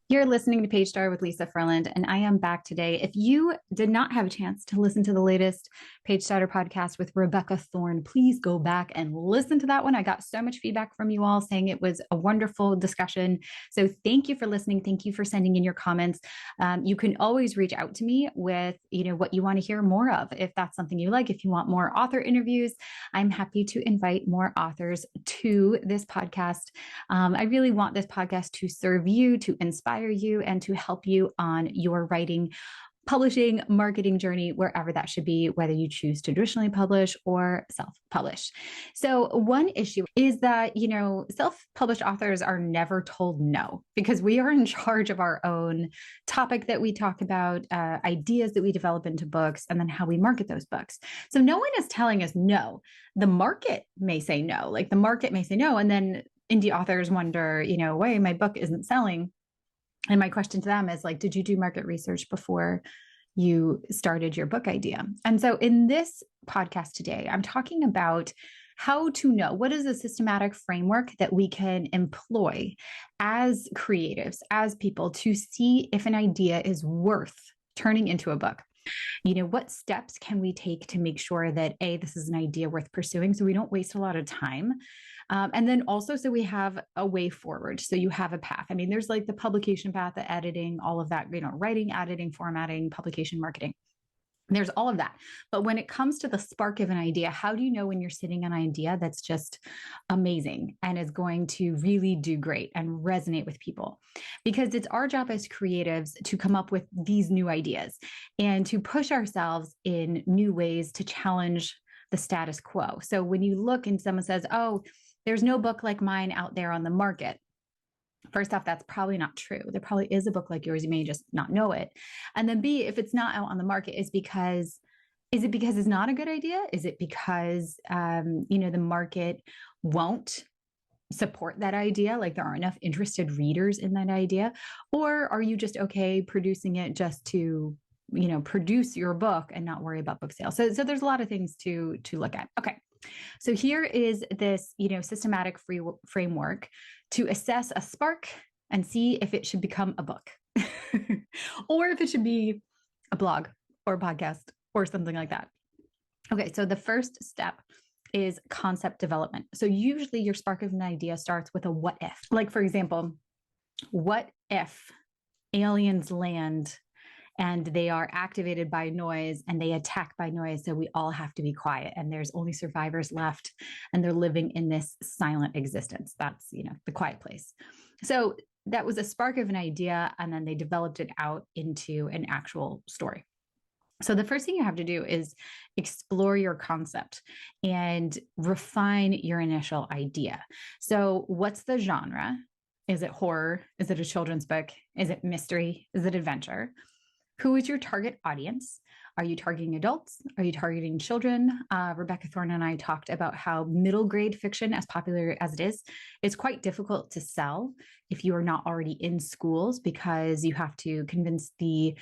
You're listening to PageStarter with Lisa Ferland, and I am back today. If you did not have a chance to listen to the latest PageStarter podcast with Rebecca Thorne, please go back and listen to that one. I got so much feedback from you all saying it was a wonderful discussion. So thank you for listening. Thank you for sending in your comments. You can always reach out to me with, what you want to hear more of. If that's something you like, if you want more author interviews, I'm happy to invite more authors to this podcast. I really want this podcast to serve you, to inspire you, and to help you on your writing, publishing, marketing journey, wherever that should be, whether you choose to traditionally publish or self-publish. So one issue is that, self-published authors are never told no, because we are in charge of our own topic that we talk about, ideas that we develop into books, and then how we market those books. So no one is telling us no. The market may say no, like the market may say no. And then indie authors wonder, why my book isn't selling. And my question to them is like, did you do market research before you started your book idea? And so in this podcast today, I'm talking about how to know what is a systematic framework that we can employ as creatives, as people, to see if an idea is worth turning into a book. What steps can we take to make sure that this is an idea worth pursuing so we don't waste a lot of time? And then also, so we have a way forward. So you have a path. I mean, there's like the publication path, the editing, all of that, writing, editing, formatting, publication, marketing. There's all of that. But when it comes to the spark of an idea, how do you know when you're sitting on an idea that's just amazing and is going to really do great and resonate with people? Because it's our job as creatives to come up with these new ideas and to push ourselves in new ways to challenge the status quo. So when you look and someone says, oh, there's no book like mine out there on the market. First off, that's probably not true. There probably is a book like yours. You may just not know it. And then B, if it's not out on the market, is it because it's not a good idea? Is it because, the market won't support that idea? Like there aren't enough interested readers in that idea? Or are you just okay producing it just to, produce your book and not worry about book sales? So there's a lot of things to look at. Okay. So here is this, systematic framework to assess a spark and see if it should become a book or if it should be a blog or a podcast or something like that. Okay, so the first step is concept development. So usually your spark of an idea starts with a what if. Like, for example, what if aliens land and they are activated by noise and they attack by noise. So we all have to be quiet and there's only survivors left and they're living in this silent existence. That's, the quiet place. So that was a spark of an idea. And then they developed it out into an actual story. So the first thing you have to do is explore your concept and refine your initial idea. So what's the genre? Is it horror? Is it a children's book? Is it mystery? Is it adventure? Who is your target audience? Are you targeting adults? Are you targeting children? Rebecca Thorne and I talked about how middle grade fiction, as popular as it is quite difficult to sell if you are not already in schools because you have to convince the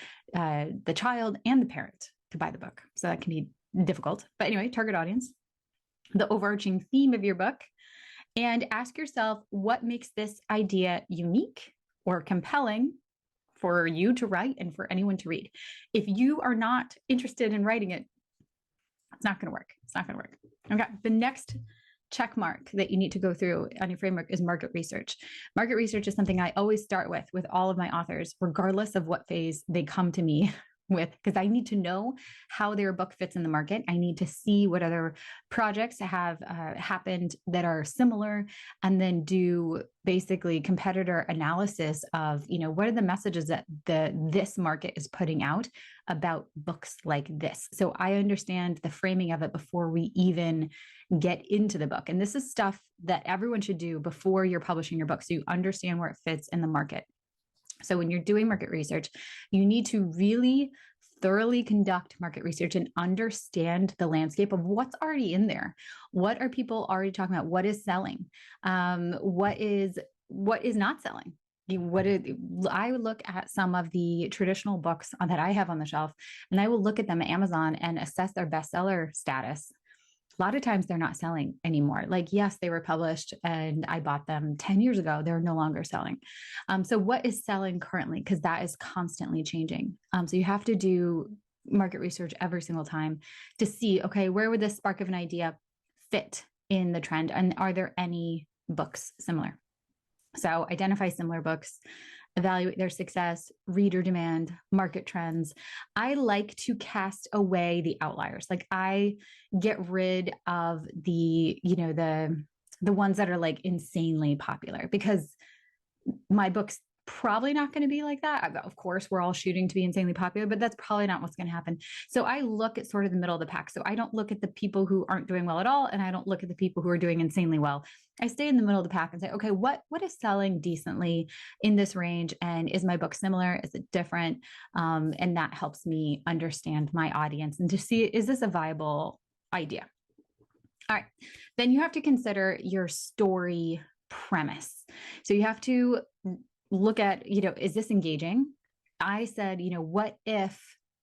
child and the parent to buy the book. So that can be difficult. But anyway, target audience, the overarching theme of your book, and ask yourself what makes this idea unique or compelling for you to write and for anyone to read. If you are not interested in writing it, it's not going to work. It's not going to work. Okay. The next check mark that you need to go through on your framework is market research. Market research is something I always start with all of my authors, regardless of what phase they come to me with, because I need to know how their book fits in the market. I need to see what other projects have happened that are similar, and then do basically competitor analysis of, what are the messages that this market is putting out about books like this. So I understand the framing of it before we even get into the book. And this is stuff that everyone should do before you're publishing your book, so you understand where it fits in the market. So when you're doing market research, you need to really thoroughly conduct market research and understand the landscape of what's already in there. What are people already talking about? What is selling? What is not selling? I would look at some of the traditional books that I have on the shelf, and I will look at them at Amazon and assess their bestseller status a lot of times they're not selling anymore. Like, yes, they were published and I bought them 10 years ago. They're no longer selling. So what is selling currently? Because that is constantly changing. So you have to do market research every single time to see, okay, where would this spark of an idea fit in the trend? And are there any books similar? So identify similar books, evaluate their success, reader demand, market trends. I like to cast away the outliers. Like I get rid of the, the ones that are like insanely popular, because my book's probably not going to be like that. Of course, we're all shooting to be insanely popular, but that's probably not what's going to happen. So I look at sort of the middle of the pack. So I don't look at the people who aren't doing well at all, and I don't look at the people who are doing insanely well. I stay in the middle of the pack and say, okay, what is selling decently in this range? And is my book similar? Is it different? And that helps me understand my audience and to see, is this a viable idea? All right. Then you have to consider your story premise. So you have to look at, is this engaging? I said, what if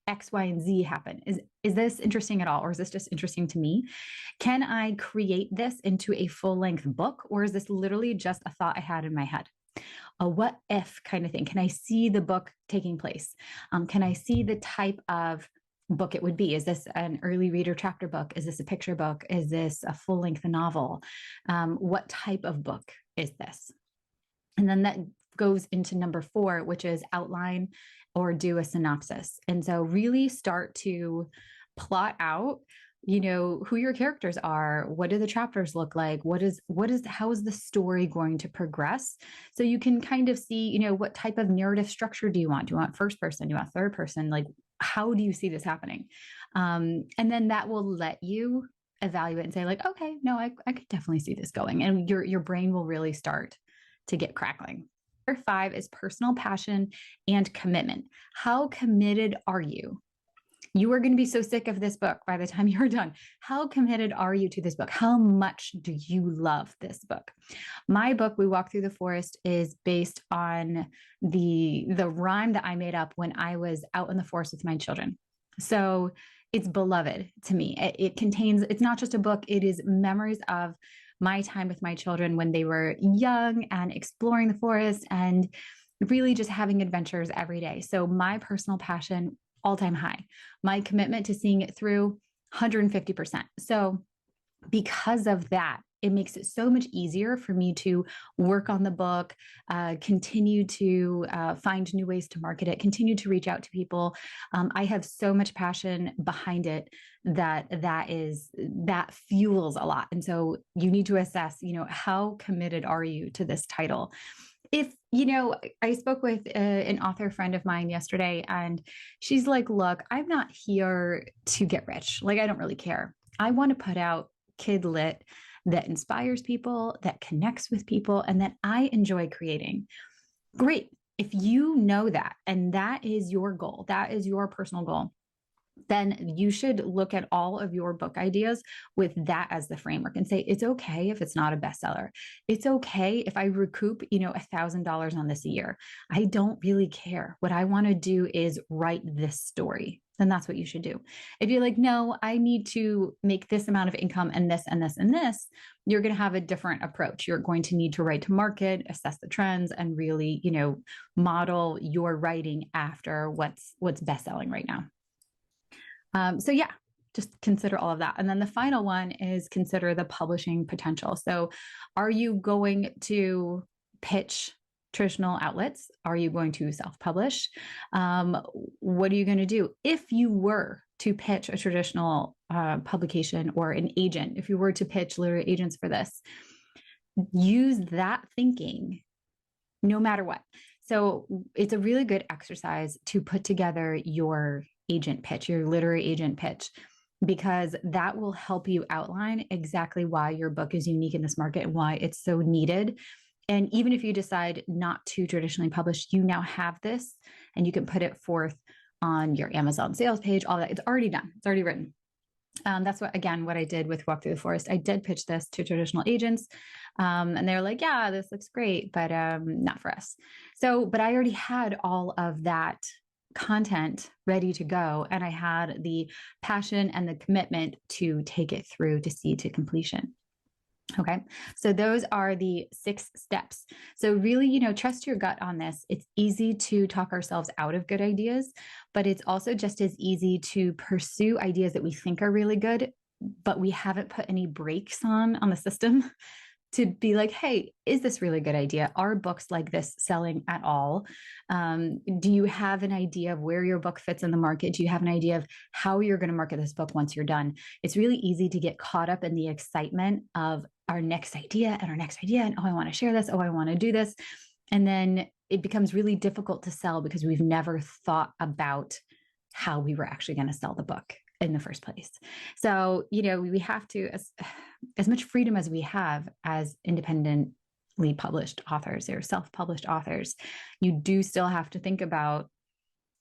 X, Y, and Z happen? Is this interesting at all? Or is this just interesting to me? Can I create this into a full-length book? Or is this literally just a thought I had in my head? A what if kind of thing. Can I see the book taking place? Can I see the type of book it would be? Is this an early reader chapter book? Is this a picture book? Is this a full-length novel? What type of book is this? And then that goes into number 4, which is outline or do a synopsis. And so really start to plot out, who your characters are. What do the chapters look like? How is the story going to progress? So you can kind of see, what type of narrative structure do you want? Do you want first person? Do you want third person? Like, how do you see this happening? And then that will let you evaluate and say like, okay, no, I could definitely see this going. And your brain will really start to get crackling. Number 5 is personal passion and commitment. How committed are you? You are going to be so sick of this book by the time you're done. How committed are you to this book? How much do you love this book? My book, We Walk Through the Forest, is based on the rhyme that I made up when I was out in the forest with my children. So it's beloved to me. It contains, it's not just a book, it is memories of my time with my children when they were young and exploring the forest and really just having adventures every day. So my personal passion, all-time high. My commitment to seeing it through, 150%. So because of that, it makes it so much easier for me to work on the book, continue to find new ways to market it, continue to reach out to people. I have so much passion behind it that fuels a lot. And so you need to assess, how committed are you to this title? If, I spoke with an author friend of mine yesterday, and she's like, look, I'm not here to get rich. Like, I don't really care. I want to put out kid lit that inspires people, that connects with people, and that I enjoy creating. Great. If you know that, and that is your goal, that is your personal goal, then you should look at all of your book ideas with that as the framework and say, it's okay if it's not a bestseller. It's okay if I recoup, $1,000 on this a year. I don't really care. What I want to do is write this story. Then that's what you should do. If you're like, no, I need to make this amount of income and this and this and this, you're going to have a different approach. You're going to need to write to market, assess the trends, and really, model your writing after what's best selling right now. So yeah, just consider all of that. And then the final one is consider the publishing potential. So are you going to pitch traditional outlets? Are you going to self-publish? What are you going to do? If you were to pitch a traditional publication or an agent, if you were to pitch literary agents for this, use that thinking no matter what. So it's a really good exercise to put together your agent pitch, your literary agent pitch, because that will help you outline exactly why your book is unique in this market and why it's so needed. And even if you decide not to traditionally publish, you now have this and you can put it forth on your Amazon sales page, all that. It's already done. It's already written. That's what I did with Walk Through the Forest. I did pitch this to traditional agents, and they're like, yeah, this looks great, but not for us. So, but I already had all of that content ready to go, and I had the passion and the commitment to take it through to see to completion. Okay. So those are the 6 steps. So really, trust your gut on this. It's easy to talk ourselves out of good ideas, but it's also just as easy to pursue ideas that we think are really good, but we haven't put any brakes on the system to be like, hey, is this really good idea? Are books like this selling at all? Do you have an idea of where your book fits in the market? Do you have an idea of how you're going to market this book once you're done? It's really easy to get caught up in the excitement of our next idea and our next idea. And, oh, I want to share this. Oh, I want to do this. And then it becomes really difficult to sell because we've never thought about how we were actually going to sell the book in the first place. So, we have to, as much freedom as we have as independently published authors or self-published authors, you do still have to think about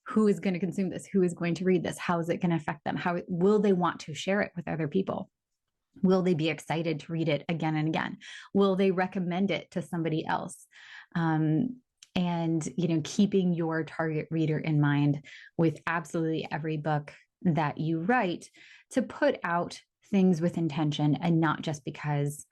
who is going to consume this, who is going to read this, how is it going to affect them, how will they want to share it with other people? Will they be excited to read it again and again? Will they recommend it to somebody else? And, keeping your target reader in mind with absolutely every book that you write, to put out things with intention and not just because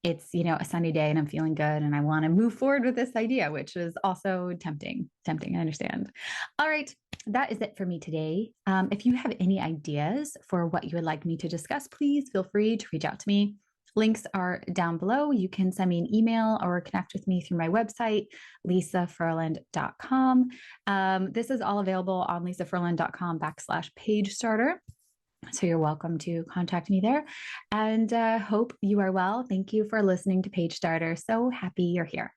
it's, a sunny day and I'm feeling good and I want to move forward with this idea, which is also tempting, I understand. All right. That is it for me today. If you have any ideas for what you would like me to discuss, please feel free to reach out to me. Links are down below. You can send me an email or connect with me through my website, lisafurland.com. This is all available on lisafurland.com/PageStarter. So you're welcome to contact me there, and hope you are well. Thank you for listening to PageStarter. So happy you're here.